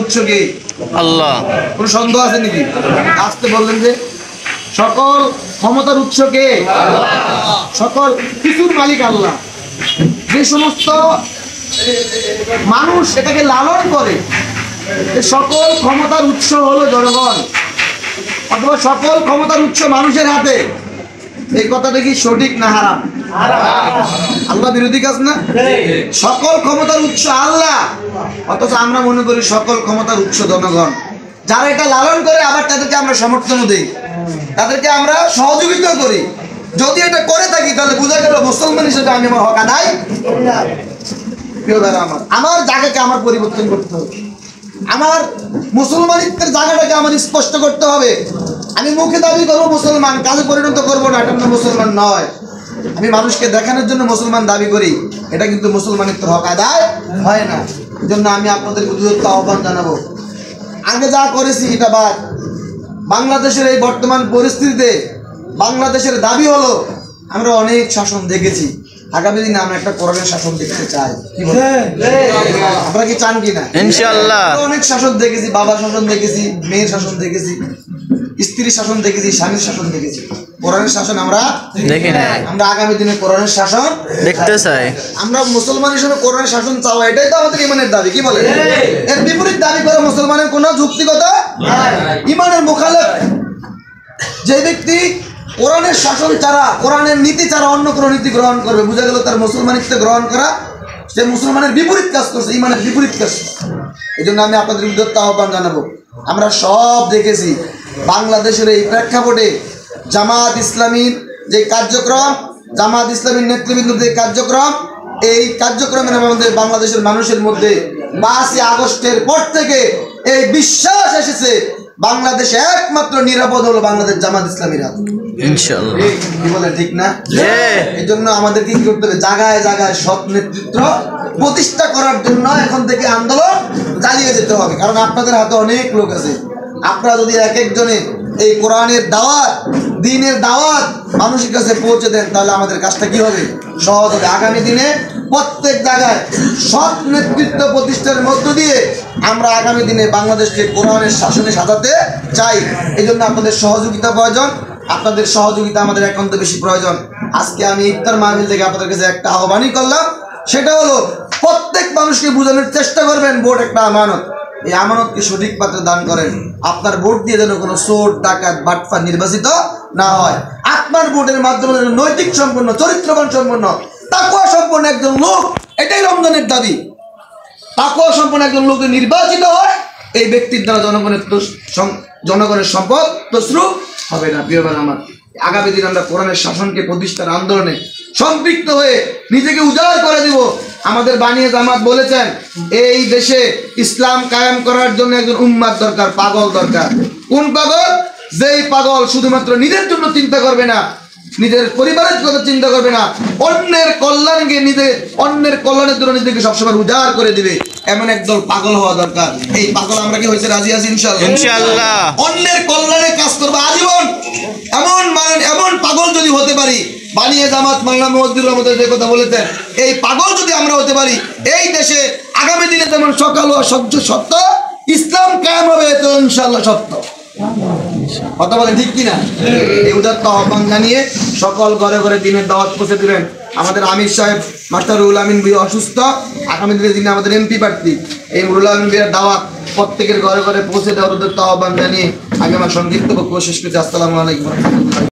উৎস কে? আল্লাহ। কোনো সন্দেহ আছে নাকি? আসতে বললেন যে সকল ক্ষমতার উৎস কে? সকল কিছুর মালিক আল্লাহ। যে সমস্ত মানুষ এটাকে লালন করে, সকল ক্ষমতার উৎস হলো জনগণ, অথবা সকল ক্ষমতার উৎস মানুষের হাতে। এই কথাটা কি সঠিক না হারাম? আল্লাহ বিরোধী কাজ না? সকল ক্ষমতার উৎস আল্লাহ, অথচ আমরা মনে করি সকল ক্ষমতার উৎস জনগণ। যারা এটা লালন করে আবার তাদেরকে আমরা সমর্থন দিই, তাদেরকে আমরা সহযোগিতা করি। যদি এটা করে থাকি তাহলে বোঝা গেল মুসলমান হিসেবে আমি আমার হক আদায়। আমার জায়গাকে আমার পরিবর্তন করতে হবে, আমার মুসলমানিত্বের জায়গাটাকে আমার স্পষ্ট করতে হবে। আমি মুখে দাবি করবো মুসলমান, কাজে পরিণত করবো না, এটা তো মুসলমান নয়। আমি মানুষকে দেখানোর জন্য মুসলমান দাবি করি, এটা কিন্তু মুসলমানিত্বের হক আদায় হয় না। এই জন্য আমি আপনাদের উদ্যোক্ত আহ্বান জানাবো, আগে যা করেছি এটা বাদ। বাংলাদেশের এই বর্তমান পরিস্থিতিতে বাংলাদেশের দাবি হলো, আমরা অনেক শাসন দেখেছি, আগামী দিনে আমরা একটা কোরআনের শাসন দেখতে চাই। কি বলেন? আপনারা কি চান কিনা? ইনশাআল্লাহ। অনেক শাসন দেখেছি, বাবার শাসন দেখেছি, মেয়ের শাসন দেখেছি, স্ত্রীর শাসন দেখেছি, স্বামীর শাসন দেখেছি। কোরআনের শাসন আমরা দেখি না। আমরা আগামী দিনে কোরআনের শাসন দেখতে চাই। আমরা মুসলমান হিসেবে কোরআনের শাসন চাওয়া, এটাই তো আমাদের ইমানের দাবি। কি বলে? এর বিপরীত দাবি করা মুসলমানের কোনো যুক্তিগত ইমানের মুখালেফ। যে ব্যক্তি কোরআনের শাসন ছাড়া, কোরআনের নীতি ছাড়া অন্য কোনো নীতি গ্রহণ করবে, বোঝা গেল তার মুসলমানিত্ব গ্রহণ করা, সে মুসলমানের বিপরীত কাজ করছে, ইমানের বিপরীত কাজ। এই জন্য আমি আপনাদের উদ্যোক্তা আহ্বান জানাবো, আমরা সব দেখেছি বাংলাদেশের এই প্রেক্ষাপটে জামাত ইসলামীর যে কার্যক্রম, জামাত ইসলামীর নেতৃবৃন্দের যে কার্যক্রম, এই কার্যক্রমের মধ্যে বাংলাদেশের মানুষের মধ্যে 5ই আগস্টের পর থেকে এই বিশ্বাস এসেছে বাংলাদেশে একমাত্র নিরাপদ হলো বাংলাদেশ জামাত ইসলামীর হাতে। ইনশাআল্লাহ। কি বলে ঠিক না? এই জন্য আমাদেরকে কি করতে হবে? জায়গায় জায়গায় সৎ নেতৃত্ব প্রতিষ্ঠা করার জন্য এখন থেকে আন্দোলন চালিয়ে যেতে হবে। কারণ আপনাদের হাতে অনেক লোক আছে, আপনারা যদি এক একজনে এই কোরআনের দাওয়াত, দ্বীনের দাওয়াত মানুষের কাছে পৌঁছে দেন, তাহলে আমাদের কাজটা কি হবে? সহজ হবে। আগামী দিনে প্রত্যেক জায়গায় সৎ নেতৃত্ব প্রতিষ্ঠার মধ্য দিয়ে আমরা আগামী দিনে বাংলাদেশকে কোরআনের শাসনে সাজাতে চাই। এই জন্য আপনাদের সহযোগিতা প্রয়োজন, আপনাদের সহযোগিতা আমাদের একান্ত বেশি প্রয়োজন। আজকে আমি ইফতার মাহফিল থেকে আপনাদের কাছে একটা আহ্বানই করলাম, সেটা হলো প্রত্যেক মানুষকে বোঝানোর চেষ্টা করবেন ভোট একটা আমানত, এই আমানতকে সঠিক পাত্রে দান করেন। আপনার ভোট দিয়ে যেন কোনো চোর, ডাকাত, বাটপার নির্বাচিত না হয়। আপনার ভোটের মাধ্যমে নৈতিক সম্পন্ন, চরিত্রবান সম্পন্ন, তাকওয়া সম্পন্ন একজন লোক, এটাই রমজানের দাবি, তাকওয়া সম্পন্ন একজন লোক নির্বাচিত হয়, এই ব্যক্তির দ্বারা জনগণের সম্পদ তছরূপ হবে না। প্রিয় ভাই আমার, আগামী দিন আমরা কোরআনের শাসনকে প্রতিষ্ঠার আন্দোলনে সম্পৃক্ত হয়ে নিজেকে উজাড় করে দিব। আমাদের বানিয়ে জামাত বলেছেন, এই দেশে ইসলাম কায়েম করার জন্য একজন উম্মাত দরকার, পাগল দরকার। কোন পাগল? যেই পাগল শুধুমাত্র নিজের জন্য চিন্তা করবে না, নিজের পরিবারের কথা চিন্তা করবে না, অন্যের কল্যাণের জন্য নিজেকে সবসময় উজাড় করে দিবে, এমন একদল পাগল হওয়া দরকার। এই পাগল আমরা কি হয়েছে রাজি আছি? ইনশাআল্লাহ। অন্যের কল্যাণে কাজ করবো আজীবন, এমন পাগল যদি হতে পারি, বানিয়ে জামাত মাওলানা মুওয়াজ্জির রহমতুল্লাহ যে কথা বলেছেন, এই পাগল যদি আমরা হতে পারি, এই দেশে আগামী দিনে যেমন সকাল ও সত্য ইসলাম কায়েম হবে, তো ইনশাআল্লাহ সত্য কথা বলেন, ঠিক কিনা? এই উদাত্ত আহ্বান জানিয়ে সকল ঘরে ঘরে দিনের দাওয়াত পৌঁছে দিবেন। আমাদের আমির সাহেব মাস্টার রুহুল আমিন ভাই অসুস্থ, আগামী দিনে যিনি আমাদের এমপি প্রার্থী, এই রুহুল আমিন ভাইয়ের দাওয়াত প্রত্যেকের ঘরে ঘরে পৌঁছে দেওয়ার উদাত্ত আহ্বান জানিয়ে আমি আমার সংক্ষিপ্ত বক্তব্য শেষ করছি। আসসালামু আলাইকুম।